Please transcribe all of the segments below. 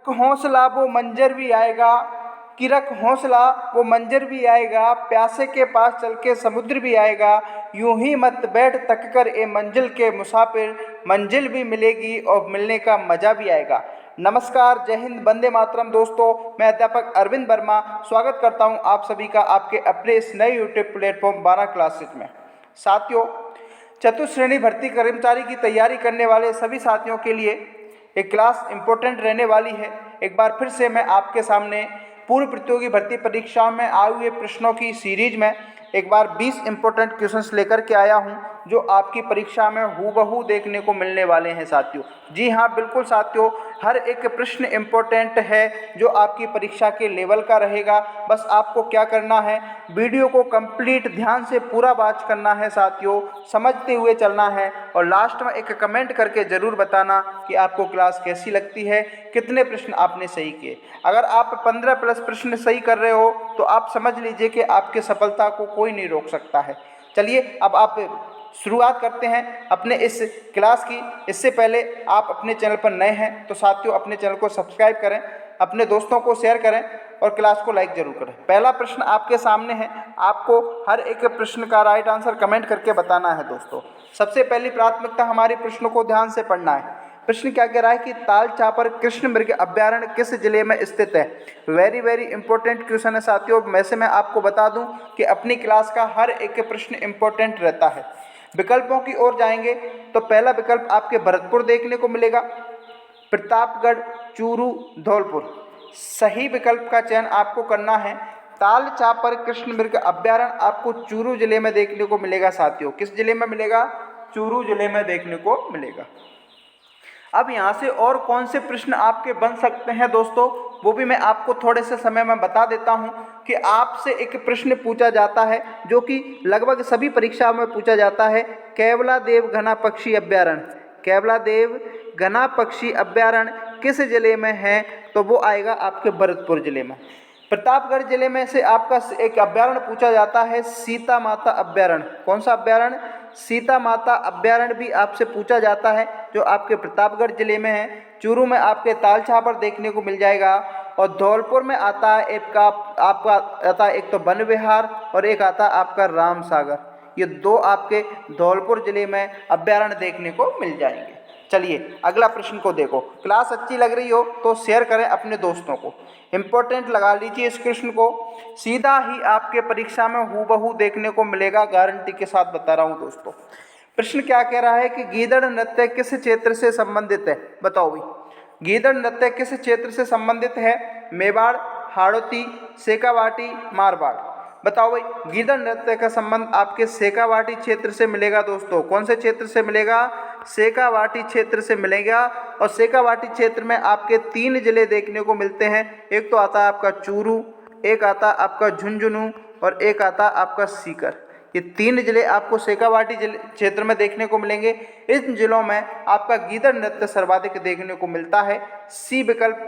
हौसला वो मंजर भी आएगा, कि रख हौसला वो मंजर भी आएगा, प्यासे के पास चल के समुद्र भी आएगा, यूं ही मत बैठ तक कर ए मंजिल के मुसाफिर, मंजिल भी मिलेगी और मिलने का मज़ा भी आएगा। नमस्कार, जय हिंद, वंदे मातरम। दोस्तों, मैं अध्यापक अरविंद वर्मा स्वागत करता हूं आप सभी का आपके अपने इस नए यूट्यूब प्लेटफॉर्म 12 क्लासेज में। साथियों, चतुश्रेणी भर्ती कर्मचारी की तैयारी करने वाले सभी साथियों के लिए एक क्लास इम्पोर्टेंट रहने वाली है। एक बार फिर से मैं आपके सामने पूर्व प्रतियोगी भर्ती परीक्षाओं में आए हुए प्रश्नों की सीरीज में एक बार 20 इम्पोर्टेंट क्वेश्चंस लेकर के आया हूं, जो आपकी परीक्षा में हूबहू देखने को मिलने वाले हैं साथियों। जी हाँ, बिल्कुल साथियों, हर एक प्रश्न इम्पोर्टेंट है जो आपकी परीक्षा के लेवल का रहेगा। बस आपको क्या करना है, वीडियो को कंप्लीट ध्यान से पूरा वॉच करना है साथियों, समझते हुए चलना है और लास्ट में एक कमेंट करके ज़रूर बताना कि आपको क्लास कैसी लगती है, कितने प्रश्न आपने सही किए। अगर आप 15 प्लस प्रश्न सही कर रहे हो तो आप समझ लीजिए कि आपकी सफलता को कोई नहीं रोक सकता है। चलिए, अब आप शुरुआत करते हैं अपने इस क्लास की। इससे पहले आप अपने चैनल पर नए हैं तो साथियों अपने चैनल को सब्सक्राइब करें, अपने दोस्तों को शेयर करें और क्लास को लाइक जरूर करें। पहला प्रश्न आपके सामने है, आपको हर एक प्रश्न का राइट आंसर कमेंट करके बताना है। दोस्तों, सबसे पहली प्राथमिकता हमारे प्रश्नों को ध्यान से पढ़ना है। प्रश्न क्या कह रहा है कि ताल चापर कृष्ण मृग अभ्यारण्य किस जिले में स्थित है। वेरी इंपॉर्टेंट क्वेश्चन है साथियों। वैसे मैं आपको बता दूं कि अपनी क्लास का हर एक प्रश्न इंपॉर्टेंट रहता है। विकल्पों की ओर जाएंगे तो पहला विकल्प आपके भरतपुर देखने को मिलेगा, प्रतापगढ़, चूरू, धौलपुर। सही विकल्प का चयन आपको करना है। ताल चापर कृष्ण मृग अभ्यारण्य आपको चूरू जिले में देखने को मिलेगा साथियों। किस जिले में मिलेगा? चूरू जिले में देखने को मिलेगा। अब यहाँ से और कौन से प्रश्न आपके बन सकते हैं दोस्तों, वो भी मैं आपको थोड़े से समय में बता देता हूँ कि आपसे एक प्रश्न पूछा जाता है जो कि लगभग सभी परीक्षाओं में पूछा जाता है। केवलादेव घना पक्षी अभ्यारण्य, केवलादेव घना पक्षी अभ्यारण्य किस जिले में है? तो वो आएगा आपके भरतपुर जिले में। प्रतापगढ़ जिले में से आपका एक अभ्यारण्य पूछा जाता है, सीता माता अभ्यारण्य। कौन सा अभ्यारण्य? सीता माता अभ्यारण्य भी आपसे पूछा जाता है, जो आपके प्रतापगढ़ जिले में है। चूरू में आपके ताल छापर देखने को मिल जाएगा और धौलपुर में आता है आपका आता है एक तो वन विहार और एक आता है आपका राम सागर। ये दो आपके धौलपुर जिले में अभ्यारण्य देखने को मिल जाएंगे। चलिए अगला प्रश्न को देखो। क्लास अच्छी लग रही हो तो शेयर करें अपने दोस्तों को, इम्पोर्टेंट लगा लीजिए इस प्रश्न को, सीधा ही आपके परीक्षा में हूबहू देखने को मिलेगा, गारंटी के साथ बता रहा हूँ दोस्तों। प्रश्न क्या कह रहा है कि गीदड़ नृत्य किस क्षेत्र से संबंधित है? बताओ भाई, गीदड़ नृत्य किस क्षेत्र से संबंधित है? मेवाड़, हाड़ौती, शेखावाटी, मारवाड़। बताओ भाई, गीदड़ नृत्य का संबंध आपके शेखावाटी क्षेत्र से मिलेगा दोस्तों। कौन से क्षेत्र से मिलेगा? शेखावाटी क्षेत्र से मिलेगा। और शेखावाटी क्षेत्र में आपके 3 जिले देखने को मिलते हैं। एक तो आता है आपका चूरू, एक आता आपका झुंझुनू और एक आता आपका सीकर। ये 3 जिले आपको शेखावाटी क्षेत्र में देखने को मिलेंगे। इन जिलों में आपका गीदड़ नृत्य सर्वाधिक देखने को मिलता है। सी विकल्प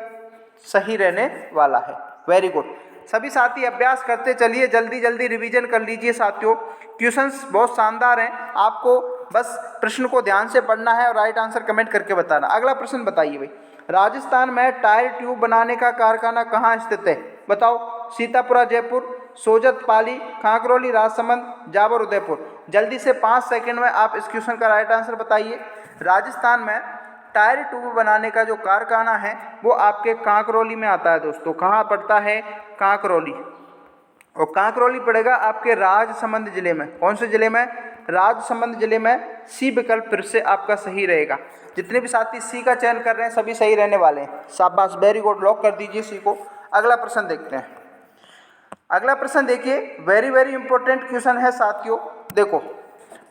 सही रहने वाला है। Very good. सभी साथी अभ्यास करते चलिए, जल्दी जल्दी रिवीजन कर लीजिए साथियों। क्वेश्चंस बहुत शानदार हैं, आपको बस प्रश्न को ध्यान से पढ़ना है और राइट आंसर कमेंट करके बताना। अगला प्रश्न बताइए भाई, राजस्थान में टायर ट्यूब बनाने का कारखाना कहाँ स्थित है? बताओ, सीतापुरा जयपुर, सोजत पाली, कांकरौली राजसमंद, जावर उदयपुर। जल्दी से 5 सेकंड में आप इस क्वेश्चन का राइट आंसर बताइए। राजस्थान में टायर ट्यूब बनाने का जो कारखाना है वो आपके कांकरौली में आता है दोस्तों। कहाँ पड़ता है? कांकरौली। और कांकरौली पड़ेगा आपके राजसमंद जिले में। कौन से जिले में? राजसमंद जिले में। सी विकल्प फिर से आपका सही रहेगा। जितने भी साथी सी का चयन कर रहे हैं सभी सही रहने वाले हैं। शाबाश, वेरी गुड, लॉक कर दीजिए सी को। अगला प्रश्न देखते हैं। अगला प्रश्न देखिए, वेरी इंपॉर्टेंट क्वेश्चन है साथियों। देखो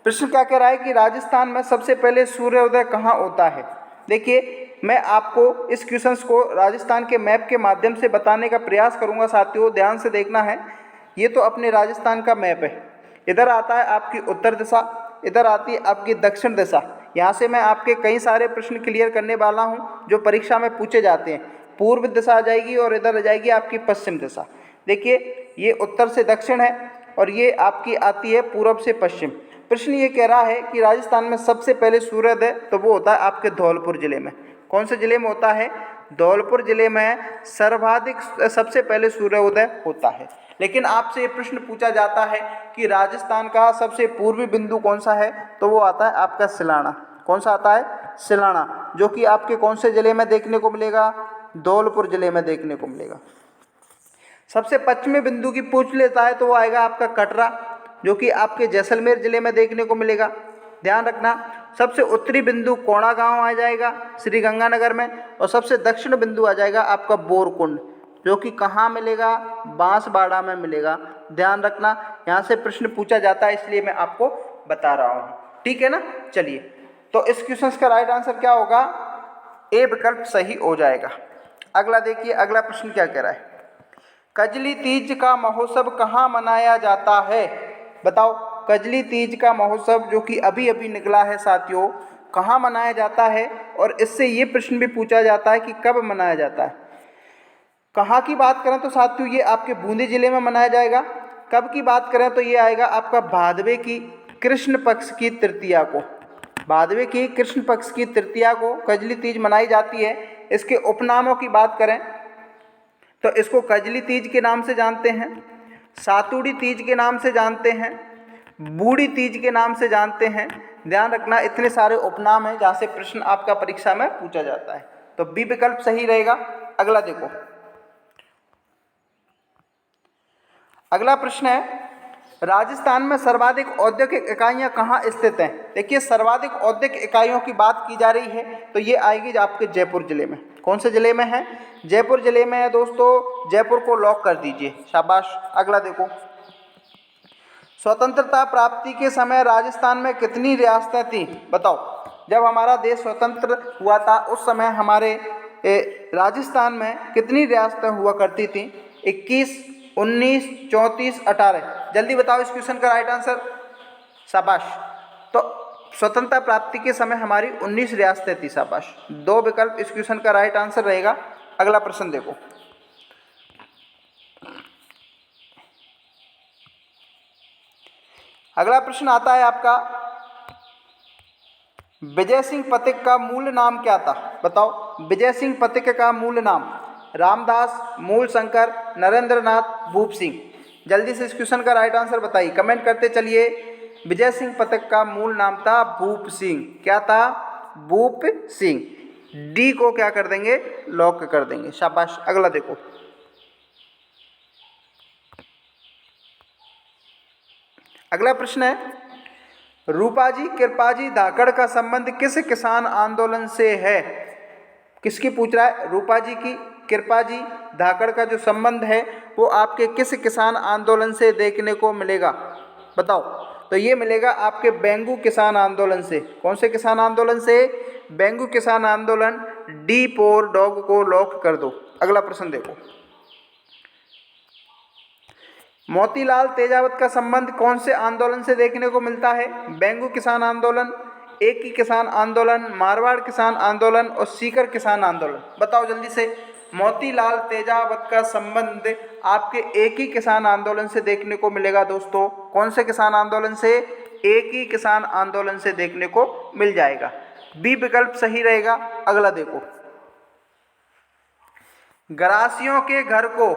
प्रश्न क्या कह रहा है कि राजस्थान में सबसे पहले सूर्योदय कहाँ होता है? देखिए, मैं आपको इस क्वेश्चन को राजस्थान के मैप के माध्यम से बताने का प्रयास करूंगा साथियों, ध्यान से देखना है। ये तो अपने राजस्थान का मैप है। इधर आता है आपकी उत्तर दिशा, इधर आती है आपकी दक्षिण दिशा। यहाँ से मैं आपके कई सारे प्रश्न क्लियर करने वाला हूँ जो परीक्षा में पूछे जाते हैं। पूर्व दिशा आ जाएगी और इधर आ जाएगी आपकी पश्चिम दिशा। देखिए, ये उत्तर से दक्षिण है और ये आपकी आती है पूर्व से पश्चिम। प्रश्न ये कह रहा है कि राजस्थान में सबसे पहले सूर्योदय तो वो होता है आपके धौलपुर जिले में। कौन से जिले में होता है? धौलपुर जिले में सर्वाधिक सबसे पहले सूर्योदय होता है। लेकिन आपसे ये प्रश्न पूछा जाता है कि राजस्थान का सबसे पूर्वी बिंदु कौन सा है, तो वो आता है आपका सिलाना। कौन सा आता है? सिलाना, जो कि आपके कौन से जिले में देखने को मिलेगा? धौलपुर जिले में देखने को मिलेगा। सबसे पश्चिमी बिंदु की पूछ लेता है तो वो आएगा आपका कटरा, जो कि आपके जैसलमेर जिले में देखने को मिलेगा, ध्यान रखना। सबसे उत्तरी बिंदु कोणा गांव आ जाएगा श्री गंगानगर में, और सबसे दक्षिण बिंदु आ जाएगा आपका बोरकुंड, जो कि कहाँ मिलेगा? बांसवाड़ा में मिलेगा, ध्यान रखना। यहाँ से प्रश्न पूछा जाता है, इसलिए मैं आपको बता रहा हूँ, ठीक है ना। चलिए, तो इस क्वेश्चन का राइट आंसर क्या होगा? ए विकल्प सही हो जाएगा। अगला देखिए, अगला प्रश्न क्या कह रहा है? कजली तीज का महोत्सव कहाँ मनाया जाता है? बताओ, कजली तीज का महोत्सव जो कि अभी अभी निकला है साथियों, कहाँ मनाया जाता है? और इससे ये प्रश्न भी पूछा जाता है कि कब मनाया जाता है। कहाँ की बात करें तो साथियों ये आपके बूंदी जिले में मनाया जाएगा। कब की बात करें तो ये आएगा आपका भादवे की कृष्ण पक्ष की तृतीया को। भादवे की कृष्ण पक्ष की तृतीया को कजली तीज मनाई जाती है। इसके उपनामों की बात करें तो इसको कजली तीज के नाम से जानते हैं, सातुड़ी तीज के नाम से जानते हैं, बूढ़ी तीज के नाम से जानते हैं। ध्यान रखना, इतने सारे उपनाम हैं जहाँ से प्रश्न आपका परीक्षा में पूछा जाता है, तो बी विकल्प सही रहेगा। अगला देखो, अगला प्रश्न है, राजस्थान में सर्वाधिक औद्योगिक इकाइयाँ कहाँ स्थित हैं? देखिए, सर्वाधिक औद्योगिक इकाइयों की बात की जा रही है तो ये आएगी आपके जयपुर जिले में। कौन से जिले में है? जयपुर जिले में है दोस्तों। जयपुर को लॉक कर दीजिए, शाबाश। अगला देखो, स्वतंत्रता प्राप्ति के समय राजस्थान में कितनी रियासतें थी? बताओ, जब हमारा देश स्वतंत्र हुआ था उस समय हमारे राजस्थान में कितनी रियासतें हुआ करती थी? 21, 19, 34, 18। जल्दी बताओ इस क्वेश्चन का राइट आंसर, शाबाश। तो स्वतंत्रता प्राप्ति के समय हमारी 19 रियासतें थी, शाबाश। 2 विकल्प इस क्वेश्चन का राइट आंसर रहेगा। अगला प्रश्न देखो, अगला प्रश्न आता है आपका, विजय सिंह पथिक का मूल नाम क्या था? बताओ, विजय सिंह पथिक का मूल नाम? रामदास, मूलशंकर, नरेंद्रनाथ, भूप सिंह। जल्दी से इस क्वेश्चन का राइट आंसर बताइए, कमेंट करते चलिए। विजय सिंह पथिक का मूल नाम था भूप सिंह। क्या था? भूप सिंह। डी को क्या कर देंगे? लॉक कर देंगे, शाबाश। अगला देखो, अगला प्रश्न है, रूपाजी कृपाजी धाकड़ का संबंध किस किसान आंदोलन से है? किसकी पूछ रहा है? रूपाजी की कृपाजी धाकड़ का जो संबंध है वो आपके किस किसान आंदोलन से देखने को मिलेगा? बताओ, तो ये मिलेगा आपके बेंगू किसान आंदोलन से। कौन से किसान आंदोलन से? बेंगू किसान आंदोलन। डी पोर डॉग को लॉक कर दो। अगला प्रश्न देखो, मोतीलाल तेजावत का संबंध कौन से आंदोलन से देखने को मिलता है? बेंगू किसान आंदोलन, एक ही किसान आंदोलन, मारवाड़ किसान आंदोलन और सीकर किसान आंदोलन। बताओ जल्दी से, मोतीलाल तेजावत का संबंध आपके एक ही किसान आंदोलन से देखने को मिलेगा दोस्तों। कौन से किसान आंदोलन से? एक ही किसान आंदोलन से देखने को मिल जाएगा। बी विकल्प सही रहेगा। अगला देखो, गरासियों के घर को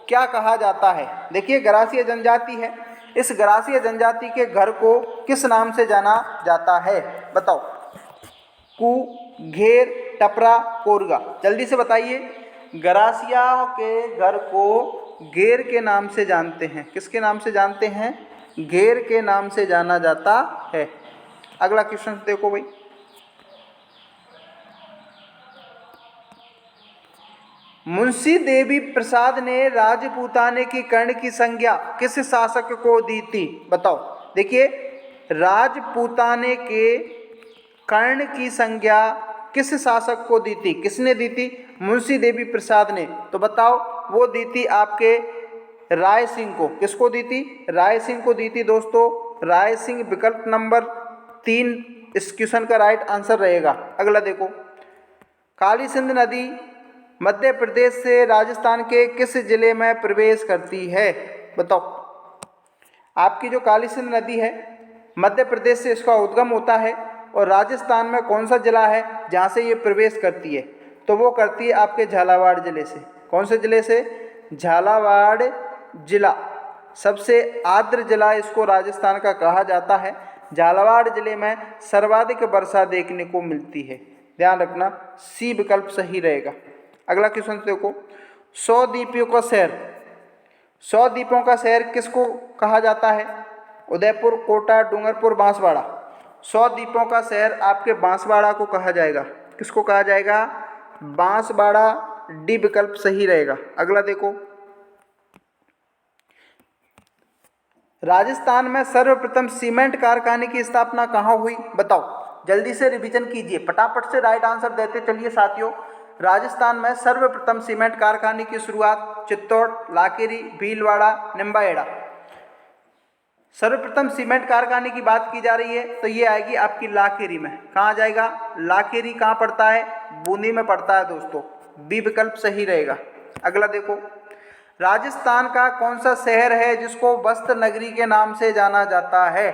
क्या कहा जाता है? देखिए, गरासिया जनजाति है, इस गरासिया जनजाति के घर को किस नाम से जाना जाता है? बताओ, कू, घेर, टपरा, कोरगा। जल्दी से बताइए। गरासिया के घर को घेर के नाम से जानते हैं। किसके नाम से जानते हैं? घेर के नाम से जाना जाता है। अगला क्वेश्चन देखो भाई, मुंशी देवी प्रसाद ने राजपूताने की कर्ण की संज्ञा किस शासक को दी थी? बताओ। देखिए, राजपूताने के कर्ण की संज्ञा किस शासक को दी थी? किसने दी थी? मुंशी देवी प्रसाद ने। तो बताओ, वो दी थी आपके राय सिंह को। किसको दी थी? राय सिंह को दी थी दोस्तों। राय सिंह विकल्प नंबर 3 इस क्वेश्चन का राइट आंसर रहेगा। अगला देखो, काली सिंध नदी मध्य प्रदेश से राजस्थान के किस जिले में प्रवेश करती है? बताओ। आपकी जो काली सिंध नदी है मध्य प्रदेश से इसका उद्गम होता है, और राजस्थान में कौन सा जिला है जहाँ से ये प्रवेश करती है? तो वो करती है आपके झालावाड़ ज़िले से। कौन से ज़िले से? झालावाड़ ज़िला। सबसे आर्द्र जिला इसको राजस्थान का कहा जाता है। झालावाड़ ज़िले में सर्वाधिक वर्षा देखने को मिलती है। ध्यान रखना, सी विकल्प सही रहेगा। अगला क्वेश्चन देखो, 100 द्वीपों का शहर, 100 द्वीपों का शहर किसको कहा जाता है? उदयपुर, कोटा, डूंगरपुर, बांसवाड़ा। 100 द्वीपों का शहर आपके बांसवाड़ा को कहा जाएगा। किसको कहा जाएगा? बांसवाड़ा। डी विकल्प सही रहेगा। अगला देखो, राजस्थान में सर्वप्रथम सीमेंट कारखाने की स्थापना कहाँ हुई? बताओ, जल्दी से रिवीजन कीजिए, फटाफट से राइट आंसर देते चलिए साथियों। राजस्थान में सर्वप्रथम सीमेंट कारखाने की शुरुआत चित्तौड़, लाकेरी, भीलवाड़ा, निम्बाहेड़ा। सर्वप्रथम सीमेंट कारखाने की बात की जा रही है तो ये आएगी आपकी लाकेरी में। कहाँ जाएगा? लाकेरी कहाँ पड़ता है? बूंदी में पड़ता है दोस्तों। बी विकल्प सही रहेगा। अगला देखो, राजस्थान का कौन सा शहर है जिसको वस्त्र नगरी के नाम से जाना जाता है?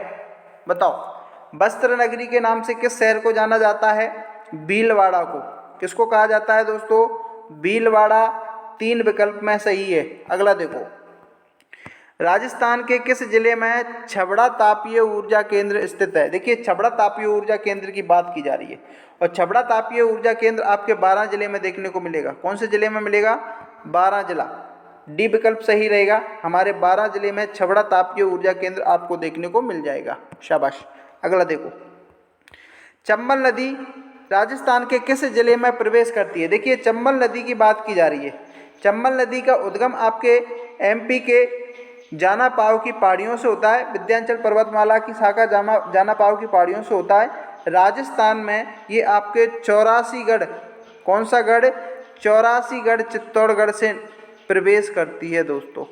बताओ, वस्त्र नगरी के नाम से किस शहर को जाना जाता है? भीलवाड़ा को। किसको कहा जाता है दोस्तों? भीलवाड़ा। 3 विकल्प में सही है। अगला देखो, राजस्थान के किस जिले में छबड़ा तापीय ऊर्जा केंद्र स्थित है? देखिए, छबड़ा तापीय ऊर्जा केंद्र की बात की जा रही है और छबड़ा तापीय ऊर्जा केंद्र आपके 12 जिले में देखने को मिलेगा। कौन से जिले में मिलेगा? 12 जिला। डी विकल्प सही रहेगा। हमारे 12 जिले में छबड़ा तापीय ऊर्जा केंद्र आपको देखने को मिल जाएगा। शाबाश। अगला देखो, चंबल नदी राजस्थान के किस जिले में प्रवेश करती है? देखिए, चंबल नदी की बात की जा रही है। चंबल नदी का उद्गम आपके एमपी के जाना पाव की पहाड़ियों से होता है। विंध्याचल पर्वतमाला की शाखा जाना पाव की पहाड़ियों से होता है। राजस्थान में ये आपके 84गढ़, कौन सा गढ़? 84गढ़ चित्तौड़गढ़ से प्रवेश करती है दोस्तों।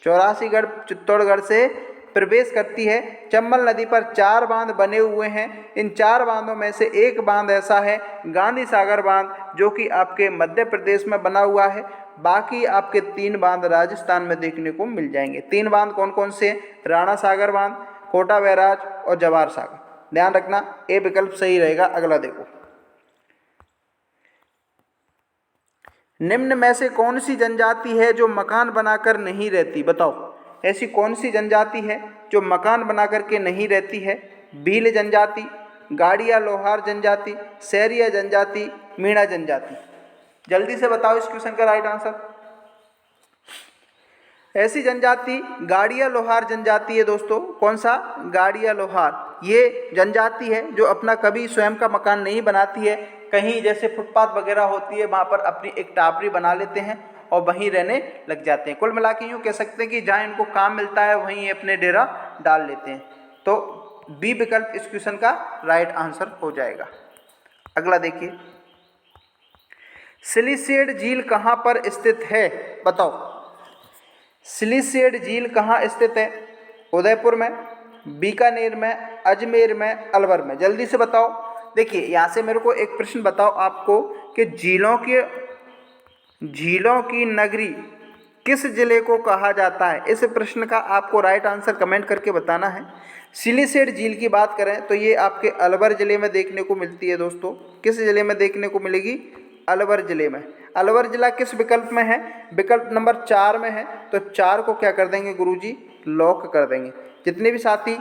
84गढ़ चित्तौड़गढ़ से प्रवेश करती है। चंबल नदी पर 4 बांध बने हुए हैं। इन 4 बांधों में से एक बांध ऐसा है गांधी सागर बांध, जो कि आपके मध्य प्रदेश में बना हुआ है। बाकी आपके 3 बांध राजस्थान में देखने को मिल जाएंगे। 3 बांध कौन कौन से? राणा सागर बांध, कोटा बैराज और जवाहर सागर। ध्यान रखना, ए विकल्प सही रहेगा। अगला देखो, निम्न में से कौन सी जनजाति है जो मकान बनाकर नहीं रहती? बताओ, ऐसी कौन सी जनजाति है जो मकान बनाकर के नहीं रहती है? भील जनजाति, गाड़िया लोहार जनजाति, सैरिया जनजाति, मीणा जनजाति। जल्दी से बताओ इस क्वेश्चन का राइट आंसर। ऐसी जनजाति गाड़िया लोहार जनजाति है दोस्तों। कौन सा? गाड़िया लोहार। ये जनजाति है जो अपना कभी स्वयं का मकान नहीं बनाती है। कहीं जैसे फुटपाथ वगैरह होती है वहाँ पर अपनी एक टापरी बना लेते हैं और वहीं रहने लग जाते हैं। कुल मिला के यूँ कह सकते हैं कि जहाँ इनको काम मिलता है वहीं अपने डेरा डाल लेते हैं। तो बी विकल्प इस क्वेश्चन का राइट आंसर हो जाएगा। अगला देखिए, सिलिसेड झील कहाँ पर स्थित है? बताओ, सिलिसेड झील कहाँ स्थित है? उदयपुर में, बीकानेर में, अजमेर में, अलवर में। जल्दी से बताओ। देखिए, यहाँ से मेरे को एक प्रश्न बताओ आपको कि झीलों की नगरी किस जिले को कहा जाता है? इस प्रश्न का आपको राइट आंसर कमेंट करके बताना है। सिलिसेड झील की बात करें तो ये आपके अलवर जिले में देखने को मिलती है दोस्तों। किस जिले में देखने को मिलेगी? अलवर जिले में। अलवर जिला किस विकल्प में है? विकल्प नंबर 4 में है। तो 4 को क्या कर देंगे गुरुजी? लॉक कर देंगे। जितने भी साथी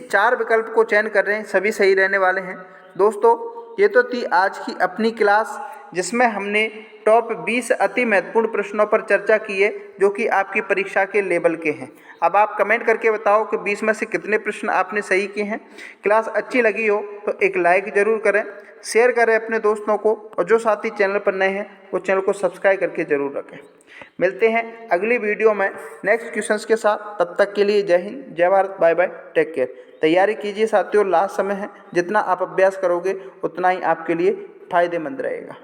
4 विकल्प को चयन कर रहे हैं सभी सही रहने वाले हैं दोस्तों। ये तो थी आज की अपनी क्लास, जिसमें हमने टॉप 20 अति महत्वपूर्ण प्रश्नों पर चर्चा की है जो कि आपकी परीक्षा के लेवल के हैं। अब आप कमेंट करके बताओ कि 20 में से कितने प्रश्न आपने सही किए हैं। क्लास अच्छी लगी हो तो एक लाइक ज़रूर करें, शेयर करें अपने दोस्तों को, और जो साथी चैनल पर नए हैं वो चैनल को सब्सक्राइब करके ज़रूर रखें। मिलते हैं अगली वीडियो में नेक्स्ट क्वेश्चंस के साथ। तब तक के लिए जय हिंद, जय Bharat, bye bye, take care. तैयारी कीजिए साथियों, लास्ट समय है। जितना आप अभ्यास करोगे उतना ही आपके लिए फ़ायदेमंद रहेगा।